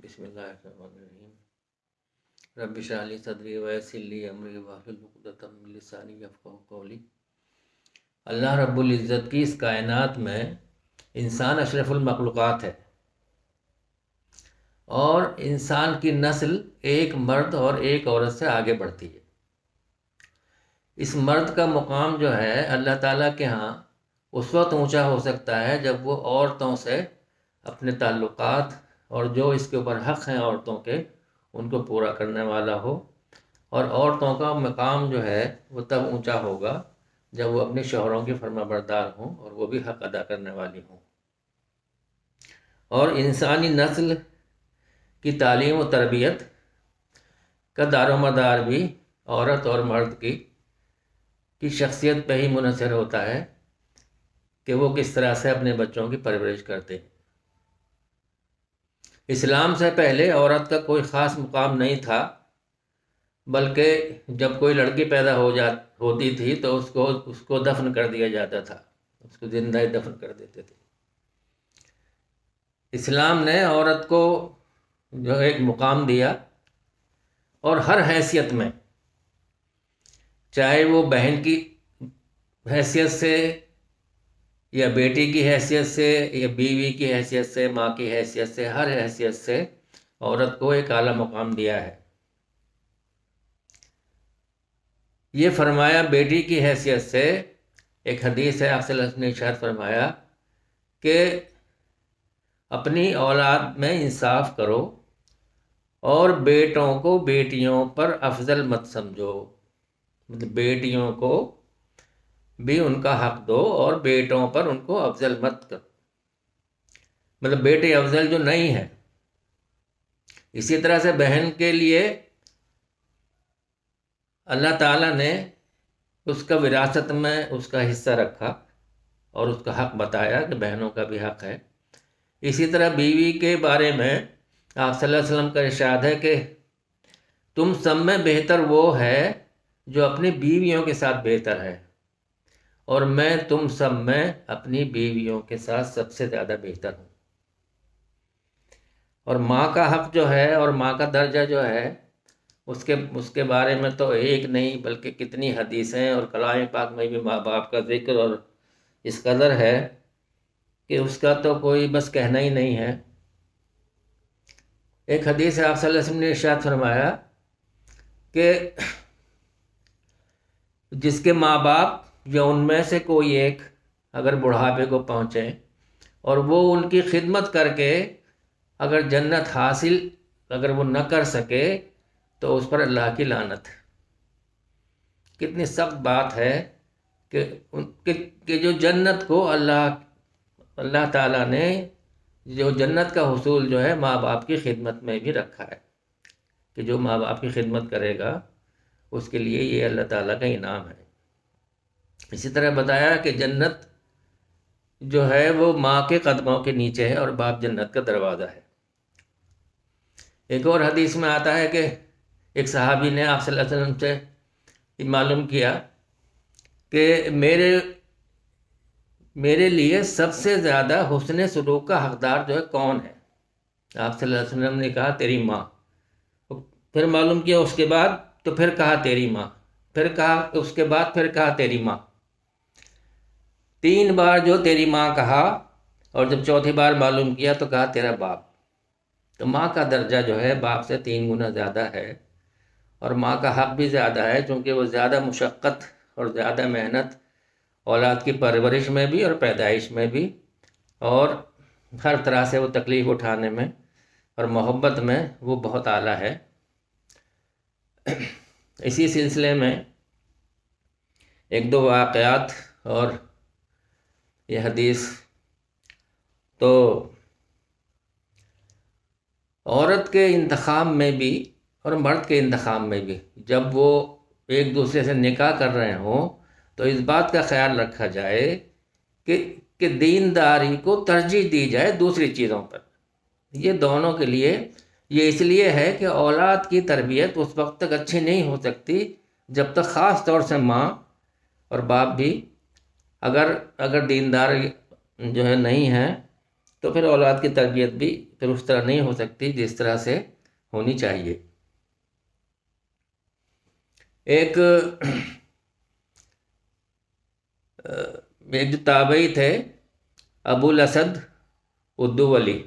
بسم اللہ الرحمن الرحیم۔ رب اشرح لی صدری ویسر لی امری واحلل عقدۃ من لسانی یفقہوا قولی۔ اللہ رب العزت کی اس کائنات میں انسان اشرف المخلوقات ہے، اور انسان کی نسل ایک مرد اور ایک عورت سے آگے بڑھتی ہے۔ اس مرد کا مقام جو ہے اللہ تعالیٰ کے ہاں اس وقت اونچا ہو سکتا ہے جب وہ عورتوں سے اپنے تعلقات اور جو اس کے اوپر حق ہیں عورتوں کے ان کو پورا کرنے والا ہو، اور عورتوں کا مقام جو ہے وہ تب اونچا ہوگا جب وہ اپنے شوہروں کی فرما بردار ہوں اور وہ بھی حق ادا کرنے والی ہوں۔ اور انسانی نسل کی تعلیم و تربیت کا دار و مدار بھی عورت اور مرد کی شخصیت پہ ہی منحصر ہوتا ہے کہ وہ کس طرح سے اپنے بچوں کی پرورش کرتے ہیں۔ اسلام سے پہلے عورت کا کوئی خاص مقام نہیں تھا، بلکہ جب کوئی لڑکی پیدا ہوتی تھی تو اس کو دفن کر دیا جاتا تھا، اس کو زندہ ہی دفن کر دیتے تھے۔ اسلام نے عورت کو جو ایک مقام دیا، اور ہر حیثیت میں، چاہے وہ بہن کی حیثیت سے یا بیٹی کی حیثیت سے یا بیوی کی حیثیت سے، ماں کی حیثیت سے، ہر حیثیت سے عورت کو ایک اعلیٰ مقام دیا ہے۔ یہ فرمایا بیٹی کی حیثیت سے، ایک حدیث ہے، آپ صلی اللہ علیہ وسلم نے ارشاد فرمایا کہ اپنی اولاد میں انصاف کرو اور بیٹوں کو بیٹیوں پر افضل مت سمجھو، مطلب بیٹیوں کو بھی ان کا حق دو اور بیٹوں پر ان کو افضل مت کرو، مطلب بیٹے افضل جو نہیں ہے۔ اسی طرح سے بہن کے لیے اللہ تعالیٰ نے اس کا وراثت میں اس کا حصہ رکھا اور اس کا حق بتایا کہ بہنوں کا بھی حق ہے۔ اسی طرح بیوی کے بارے میں آپ صلی اللہ علیہ وسلم کا ارشاد ہے کہ تم سب میں بہتر وہ ہے جو اپنی بیویوں کے ساتھ بہتر ہے، اور میں تم سب میں اپنی بیویوں کے ساتھ سب سے زیادہ بہتر ہوں۔ اور ماں کا حق جو ہے اور ماں کا درجہ جو ہے اس کے بارے میں تو ایک نہیں بلکہ کتنی حدیثیں اور کلام پاک میں بھی ماں باپ کا ذکر اور اس قدر ہے کہ اس کا تو کوئی بس کہنا ہی نہیں ہے۔ ایک حدیث ہے، آپ صلی اللہ علیہ وسلم نے ارشاد فرمایا کہ جس کے ماں باپ یا ان میں سے کوئی ایک اگر بڑھاپے کو پہنچے اور وہ ان کی خدمت کر کے اگر جنت حاصل اگر وہ نہ کر سکے تو اس پر اللہ کی لعنت ہے۔ کتنی سخت بات ہے کہ جو جنت کو اللہ تعالیٰ نے جو جنت کا حصول جو ہے ماں باپ کی خدمت میں بھی رکھا ہے، کہ جو ماں باپ کی خدمت کرے گا اس کے لیے یہ اللہ تعالیٰ کا انعام ہے۔ اسی طرح بتایا کہ جنت جو ہے وہ ماں کے قدموں کے نیچے ہے اور باپ جنت کا دروازہ ہے۔ ایک اور حدیث میں آتا ہے کہ ایک صحابی نے آپ صلی اللہ علیہ وسلم سے معلوم کیا کہ میرے لیے سب سے زیادہ حسن سلوک کا حقدار جو ہے کون ہے؟ آپ صلی اللہ علیہ وسلم نے کہا تیری ماں۔ پھر معلوم کیا اس کے بعد تو پھر کہا تیری ماں، پھر کہا اس کے بعد پھر کہا تیری ماں۔ 3 بار جو تیری ماں کہا، اور جب چوتھی بار معلوم کیا تو کہا تیرا باپ۔ تو ماں کا درجہ جو ہے باپ سے 3 گنا زیادہ ہے، اور ماں کا حق بھی زیادہ ہے چونکہ وہ زیادہ مشقت اور زیادہ محنت اولاد کی پرورش میں بھی اور پیدائش میں بھی اور ہر طرح سے وہ تکلیف اٹھانے میں اور محبت میں وہ بہت اعلیٰ ہے۔ اسی سلسلے میں 1-2 واقعات اور یہ حدیث، تو عورت کے انتخاب میں بھی اور مرد کے انتخاب میں بھی جب وہ ایک دوسرے سے نکاح کر رہے ہوں تو اس بات کا خیال رکھا جائے کہ دینداری کو ترجیح دی جائے دوسری چیزوں پر۔ یہ دونوں کے لیے یہ اس لیے ہے کہ اولاد کی تربیت اس وقت تک اچھی نہیں ہو سکتی جب تک خاص طور سے ماں اور باپ بھی اگر دیندار جو ہے نہیں ہے تو پھر اولاد کی تربیت بھی پھر اس طرح نہیں ہو سکتی جس طرح سے ہونی چاہیے۔ ایک جو تابعی تھے ابو الاسد الدولی،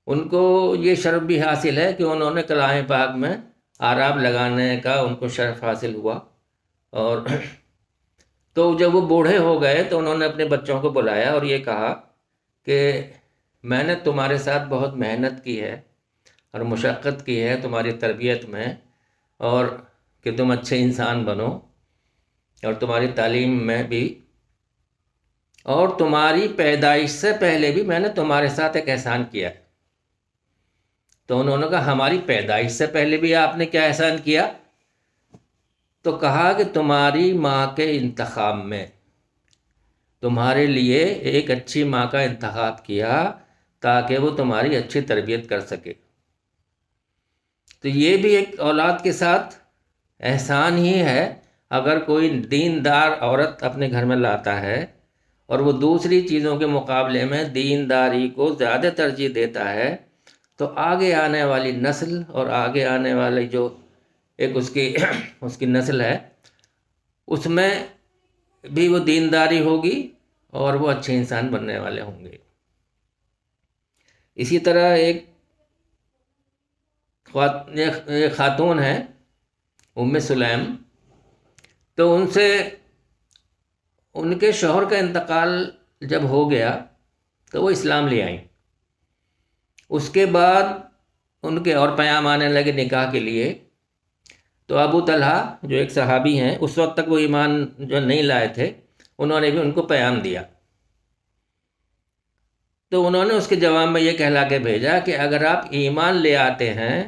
ان کو یہ شرف بھی حاصل ہے کہ انہوں نے کلام پاک میں اعراب لگانے کا ان کو شرف حاصل ہوا۔ اور تو جب وہ بوڑھے ہو گئے تو انہوں نے اپنے بچوں کو بلایا اور یہ کہا کہ میں نے تمہارے ساتھ بہت محنت کی ہے اور مشقت کی ہے تمہاری تربیت میں، اور کہ تم اچھے انسان بنو، اور تمہاری تعلیم میں بھی، اور تمہاری پیدائش سے پہلے بھی میں نے تمہارے ساتھ ایک احسان کیا ہے۔ تو انہوں نے کہا ہماری پیدائش سے پہلے بھی آپ نے کیا احسان کیا؟ تو کہا کہ تمہاری ماں کے انتخاب میں، تمہارے لیے ایک اچھی ماں کا انتخاب کیا تاکہ وہ تمہاری اچھی تربیت کر سکے۔ تو یہ بھی ایک اولاد کے ساتھ احسان ہی ہے۔ اگر کوئی دیندار عورت اپنے گھر میں لاتا ہے اور وہ دوسری چیزوں کے مقابلے میں دینداری کو زیادہ ترجیح دیتا ہے، تو آگے آنے والی نسل اور آگے آنے والی جو ایک اس کی نسل ہے، اس میں بھی وہ دینداری ہوگی اور وہ اچھے انسان بننے والے ہوں گے۔ اسی طرح ایک خاتون ہیں ام سلیم، تو ان سے ان کے شوہر کا انتقال جب ہو گیا تو وہ اسلام لے آئیں۔ اس کے بعد ان کے اور پیام آنے لگے نکاح کے لیے، تو ابو طلحہ جو ایک صحابی ہیں، اس وقت تک وہ ایمان جو نہیں لائے تھے، انہوں نے بھی ان کو پیام دیا۔ تو انہوں نے اس کے جواب میں یہ کہلا کے بھیجا کہ اگر آپ ایمان لے آتے ہیں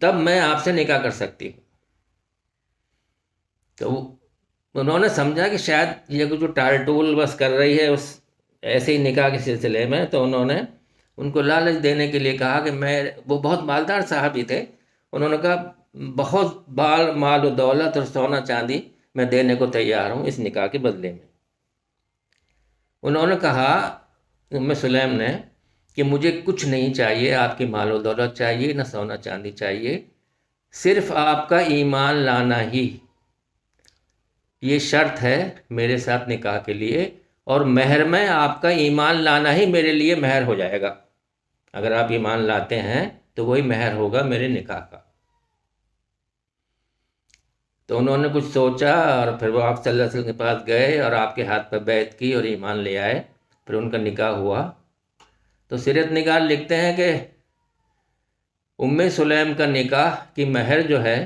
تب میں آپ سے نکاح کر سکتی ہوں۔ تو انہوں نے سمجھا کہ شاید یہ جو ٹال ٹول بس کر رہی ہے اس ایسے ہی نکاح کے سلسلے میں، تو انہوں نے ان کو لالچ دینے کے لیے کہا کہ وہ بہت مالدار صاحبی تھے، انہوں نے کہا بہت مال و دولت اور سونا چاندی میں دینے کو تیار ہوں اس نکاح کے بدلے میں۔ انہوں نے کہا ام سلیم نے کہ مجھے کچھ نہیں چاہیے، آپ کی مال و دولت چاہیے نہ سونا چاندی چاہیے، صرف آپ کا ایمان لانا ہی یہ شرط ہے میرے ساتھ نکاح کے لیے، اور مہر میں آپ کا ایمان لانا ہی میرے لیے مہر ہو جائے گا۔ اگر آپ ایمان لاتے ہیں تو وہی مہر ہوگا میرے نکاح کا۔ تو انہوں نے کچھ سوچا اور پھر وہ آپ صلی اللہ علیہ وسلم کے پاس گئے اور آپ کے ہاتھ پہ بیعت کی اور ایمان لے آئے، پھر ان کا نکاح ہوا۔ تو سیرت نگار لکھتے ہیں کہ ام سلیم کا نکاح کی مہر جو ہے،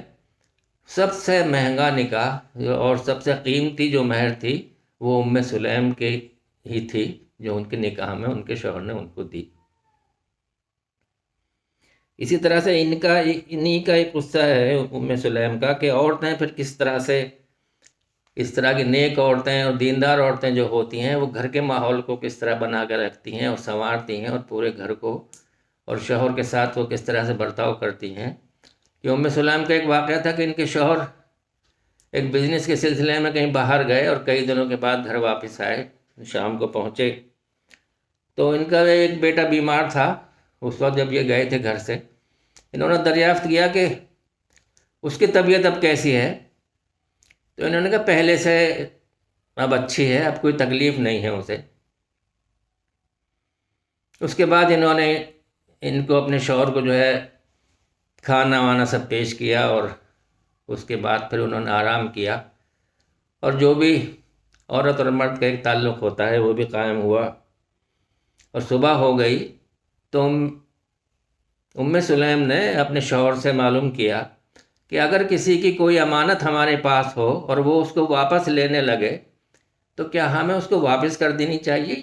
سب سے مہنگا نکاح اور سب سے قیمتی جو مہر تھی وہ ام سلیم کی ہی تھی، جو ان کے نکاح میں ان کے شوہر نے ان کو دی۔ اسی طرح سے انہی کا ایک قصہ ہے ام سلیم کا، کہ عورتیں پھر کس طرح سے اس طرح کی نیک عورتیں اور دیندار عورتیں جو ہوتی ہیں وہ گھر کے ماحول کو کس طرح بنا کر رکھتی ہیں اور سنوارتی ہیں، اور پورے گھر کو اور شوہر کے ساتھ وہ کس طرح سے برتاؤ کرتی ہیں۔ کہ ام سلیم کا ایک واقعہ تھا کہ ان کے شوہر ایک بزنس کے سلسلے میں کہیں باہر گئے اور کئی دنوں کے بعد گھر واپس آئے، شام کو پہنچے تو ان کا ایک بیٹا بیمار تھا۔ اس وقت جب یہ گئے تھے گھر سے، انہوں نے دریافت کیا کہ اس کی طبیعت اب کیسی ہے، تو انہوں نے کہا پہلے سے اب اچھی ہے، اب کوئی تکلیف نہیں ہے اسے۔ اس کے بعد انہوں نے ان کو اپنے شوہر کو جو ہے کھانا وانا سب پیش کیا، اور اس کے بعد پھر انہوں نے آرام کیا، اور جو بھی عورت اور مرد کا ایک تعلق ہوتا ہے وہ بھی قائم ہوا، اور صبح ہو گئی تو ام سلیم نے اپنے شوہر سے معلوم کیا کہ اگر کسی کی کوئی امانت ہمارے پاس ہو اور وہ اس کو واپس لینے لگے تو کیا ہمیں اس کو واپس کر دینی چاہیے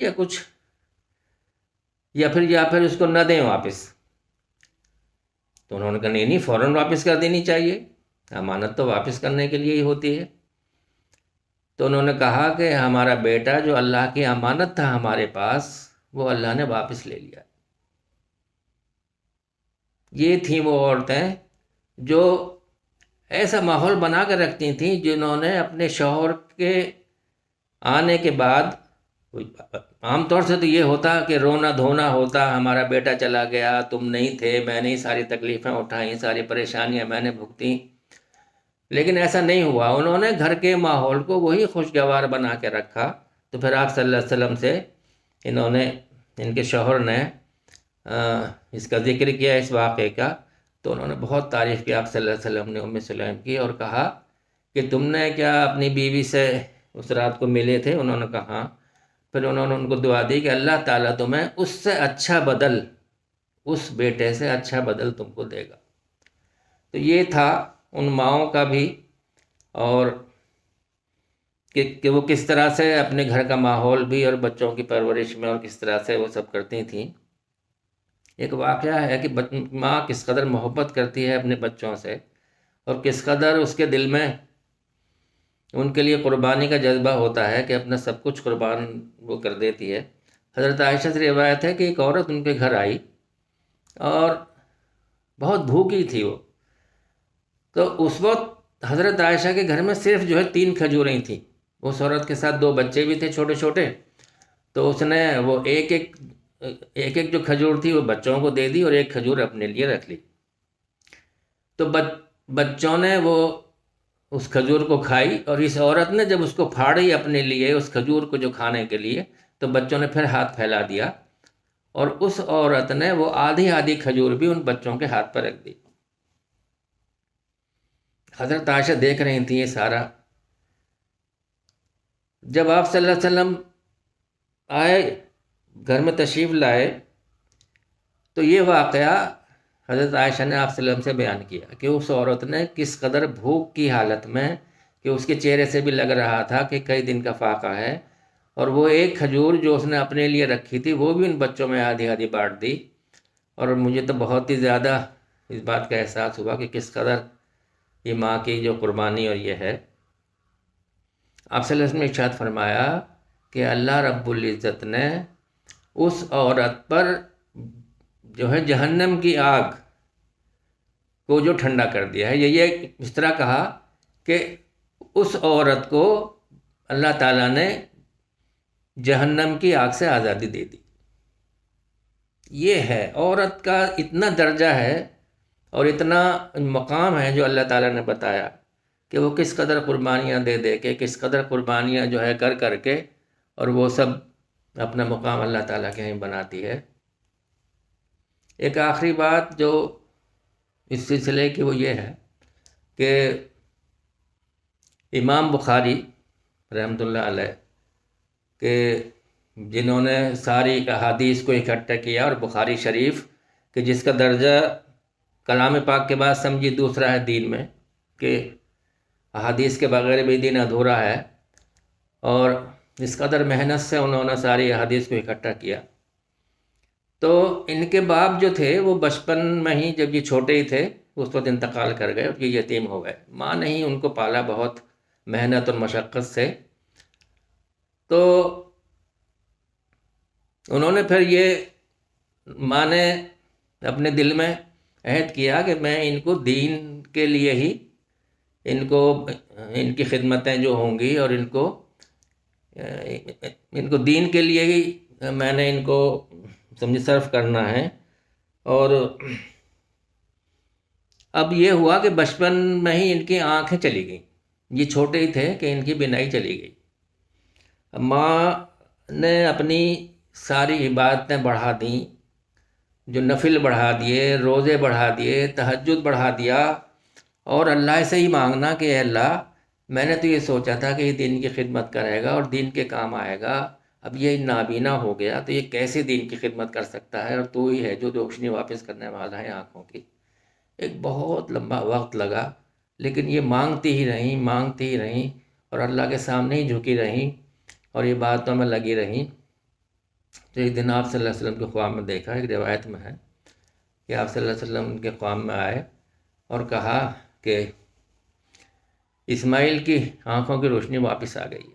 یا پھر اس کو نہ دیں واپس؟ تو انہوں نے کہا نہیں فوراً واپس کر دینی چاہیے، امانت تو واپس کرنے کے لیے ہی ہوتی ہے۔ تو انہوں نے کہا کہ ہمارا بیٹا جو اللہ کی امانت تھا ہمارے پاس، وہ اللہ نے واپس لے لیا۔ یہ تھیں وہ عورتیں جو ایسا ماحول بنا کر رکھتی تھیں، جنہوں نے اپنے شوہر کے آنے کے بعد عام طور سے تو یہ ہوتا کہ رونا دھونا ہوتا، ہمارا بیٹا چلا گیا، تم نہیں تھے، میں نے ہی ساری تکلیفیں اٹھائیں، ساری پریشانیاں میں نے بھگتیں، لیکن ایسا نہیں ہوا. انہوں نے گھر کے ماحول کو وہی خوشگوار بنا کے رکھا. تو پھر آپ صلی اللہ علیہ وسلم سے انہوں نے، ان کے شوہر نے اس کا ذکر کیا، اس واقعے کا. تو انہوں نے بہت تعریف کی آپ صلی اللہ علیہ وسلم نے ام سلیم کی، اور کہا کہ تم نے کیا اپنی بیوی سے اس رات کو ملے تھے؟ انہوں نے کہا ہاں. پھر انہوں نے ان کو دعا دی کہ اللہ تعالیٰ تمہیں اس سے اچھا بدل، اس بیٹے سے اچھا بدل تم کو دے گا. تو یہ تھا ان ماؤں کا بھی، اور کہ وہ کس طرح سے اپنے گھر کا ماحول بھی اور بچوں کی پرورش میں اور کس طرح سے وہ سب کرتی تھیں. ایک واقعہ ہے کہ ماں کس قدر محبت کرتی ہے اپنے بچوں سے، اور کس قدر اس کے دل میں ان کے لیے قربانی کا جذبہ ہوتا ہے کہ اپنا سب کچھ قربان وہ کر دیتی ہے. حضرت عائشہ سے روایت ہے کہ ایک عورت ان کے گھر آئی اور بہت بھوکی تھی وہ. تو اس وقت حضرت عائشہ کے گھر میں صرف جو ہے 3 کھجوریں تھیں. اس عورت کے ساتھ 2 بچے بھی تھے چھوٹے چھوٹے. تو اس نے وہ ایک ایک جو کھجور تھی وہ بچوں کو دے دی، اور ایک کھجور اپنے لیے رکھ لی. تو بچوں نے وہ اس کھجور کو کھائی، اور اس عورت نے جب اس کو پھاڑی اپنے لیے اس کھجور کو جو کھانے کے لیے، تو بچوں نے پھر ہاتھ پھیلا دیا، اور اس عورت نے وہ آدھی آدھی کھجور بھی ان بچوں کے ہاتھ پر رکھ دی. حضرت عائشہ دیکھ رہی تھیں یہ سارا. جب آپ صلی اللہ علیہ وسلم آئے، گھر میں تشریف لائے، تو یہ واقعہ حضرت عائشہ نے آپ صلی اللہ علیہ وسلم سے بیان کیا کہ اس عورت نے کس قدر بھوک کی حالت میں، کہ اس کے چہرے سے بھی لگ رہا تھا کہ کئی دن کا فاقہ ہے، اور وہ ایک کھجور جو اس نے اپنے لیے رکھی تھی وہ بھی ان بچوں میں آدھی آدھی بانٹ دی. اور مجھے تو بہت ہی زیادہ اس بات کا احساس ہوا کہ کس قدر یہ ماں کی جو قربانی اور یہ ہے. آپ صلی اللہ علیہ وسلم نے ارشاد فرمایا کہ اللہ رب العزت نے اس عورت پر جو ہے جہنم کی آگ کو جو ٹھنڈا کر دیا ہے. یہ اس طرح کہا کہ اس عورت کو اللہ تعالیٰ نے جہنم کی آگ سے آزادی دے دی. یہ ہے عورت کا اتنا درجہ ہے اور اتنا مقام ہے جو اللہ تعالیٰ نے بتایا کہ وہ کس قدر قربانیاں دے دے کے، کس قدر قربانیاں جو ہے کر کر کے، اور وہ سب اپنا مقام اللہ تعالیٰ کے یہیں بناتی ہے. ایک آخری بات جو اس سلسلے کی وہ یہ ہے کہ امام بخاری رحمۃ اللہ علیہ کہ جنہوں نے ساری احادیث کو اکٹھا کیا، اور بخاری شریف کہ جس کا درجہ کلام پاک کے بعد سمجھی دوسرا ہے دین میں، کہ احادیث کے بغیر بھی دین ادھورا ہے، اور اس قدر محنت سے انہوں نے ساری احادیث کو اکٹھا کیا. تو ان کے باپ جو تھے وہ بچپن میں ہی، جب یہ چھوٹے ہی تھے اس وقت انتقال کر گئے، اور یہ یتیم ہو گئے. ماں نے ہی ان کو پالا بہت محنت اور مشقت سے. تو انہوں نے پھر یہ، ماں نے اپنے دل میں عہد کیا کہ میں ان کو دین کے لیے ہی، ان کی خدمتیں جو ہوں گی، اور ان کو دین کے لیے ہی میں نے ان کو سمجھ صرف کرنا ہے. اور اب یہ ہوا کہ بچپن میں ہی ان کی آنکھیں چلی گئیں. یہ چھوٹے ہی تھے کہ ان کی بینائی چلی گئی. ماں نے اپنی ساری عبادتیں بڑھا دیں، جو نفل بڑھا دیے، روزے بڑھا دیے، تہجد بڑھا دیا، اور اللہ سے ہی مانگنا کہ اے اللہ، میں نے تو یہ سوچا تھا کہ یہ دین کی خدمت کرے گا اور دین کے کام آئے گا، اب یہ نابینا ہو گیا تو یہ کیسے دین کی خدمت کر سکتا ہے، اور تو ہی ہے جو روشنی واپس کرنے والا ہے آنکھوں کی. ایک بہت لمبا وقت لگا، لیکن یہ مانگتی ہی رہیں، اور اللہ کے سامنے ہی جھکی رہیں، اور یہ باتوں میں لگی رہیں. تو ایک دن آپ صلی اللہ علیہ وسلم کے خواب میں دیکھا، ایک روایت میں ہے کہ آپ صلی اللہ علیہ وسلم ان کے خواب میں آئے اور کہا کہ اسماعیل کی آنکھوں کی روشنی واپس آ گئی.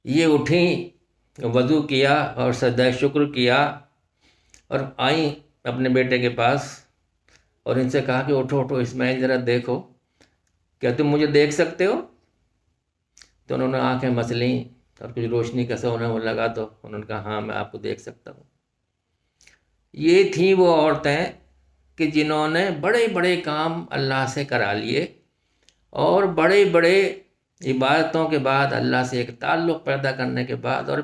یہ اٹھیں، وضو کیا اور سجدہ شکر کیا، اور آئیں اپنے بیٹے کے پاس، اور ان سے کہا کہ اٹھو اسماعیل ذرا دیکھو، کیا تم مجھے دیکھ سکتے ہو؟ تو انہوں نے آنکھیں مس لیں اور کچھ روشنی کا سا انہیں وہ لگا تو انہوں نے کہا ہاں میں آپ کو دیکھ سکتا ہوں۔ یہ تھیں وہ عورتیں کہ جنہوں نے بڑے بڑے کام اللہ سے کرا لیے، اور بڑے بڑے عبادتوں کے بعد اللہ سے ایک تعلق پیدا کرنے کے بعد، اور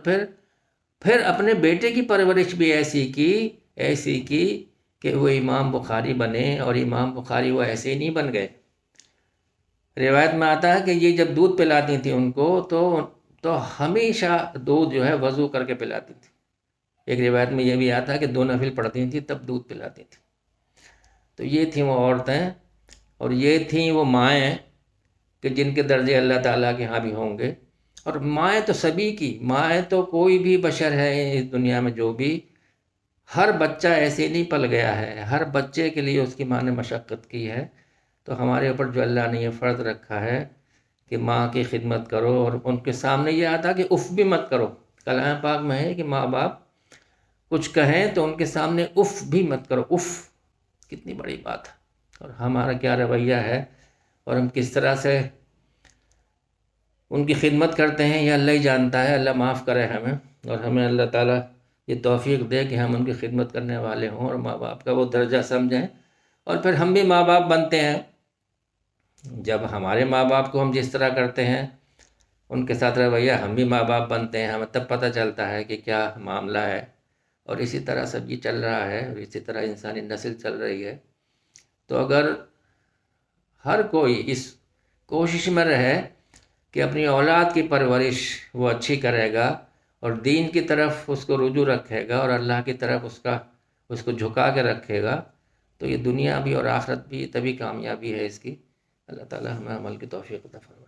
پھر اپنے بیٹے کی پرورش بھی ایسی کی کہ وہ امام بخاری بنے، اور امام بخاری وہ ایسے ہی نہیں بن گئے۔ روایت میں آتا ہے کہ یہ جب دودھ پلاتی تھیں ان کو تو ہمیشہ دودھ جو ہے وضو کر کے پلاتی تھی۔ ایک روایت میں یہ بھی آتا ہے کہ 2 نفل پڑھتی تھیں تب دودھ پلاتی تھی۔ تو یہ تھیں وہ عورتیں، اور یہ تھیں وہ مائیں کہ جن کے درجے اللہ تعالیٰ کے ہاں بھی ہوں گے۔ اور مائیں تو سبھی کی، مائیں تو کوئی بھی بشر ہے اس دنیا میں جو بھی، ہر بچہ ایسے نہیں پل گیا ہے، ہر بچے کے لیے اس کی ماں نے مشقت کی ہے۔ تو ہمارے اوپر جو اللہ نے یہ فرض رکھا ہے کہ ماں کی خدمت کرو، اور ان کے سامنے یہ آتا کہ اف بھی مت کرو۔ کلام پاک میں ہے کہ ماں باپ کچھ کہیں تو ان کے سامنے اف بھی مت کرو۔ اف کتنی بڑی بات ہے، اور ہمارا کیا رویہ ہے، اور ہم کس طرح سے ان کی خدمت کرتے ہیں، یہ اللہ ہی جانتا ہے۔ اللہ معاف کرے ہمیں، اور ہمیں اللہ تعالیٰ یہ توفیق دے کہ ہم ان کی خدمت کرنے والے ہوں اور ماں باپ کا وہ درجہ سمجھیں۔ اور پھر ہم بھی ماں باپ بنتے ہیں، جب ہمارے ماں باپ کو ہم جس طرح کرتے ہیں ان کے ساتھ رویہ، ہم بھی ماں باپ بنتے ہیں، ہمیں تب پتہ چلتا ہے کہ کیا معاملہ ہے۔ اور اسی طرح سب یہ چل رہا ہے، اور اسی طرح انسانی نسل چل رہی ہے۔ تو اگر ہر کوئی اس کوشش میں رہے کہ اپنی اولاد کی پرورش وہ اچھی کرے گا، اور دین کی طرف اس کو رجوع رکھے گا، اور اللہ کی طرف اس کو جھکا کے رکھے گا، تو یہ دنیا بھی اور آخرت بھی تبھی کامیابی ہے اس کی۔ اللہ تعالیٰ ہمیں عمل کی توفیق عطا فرمائے۔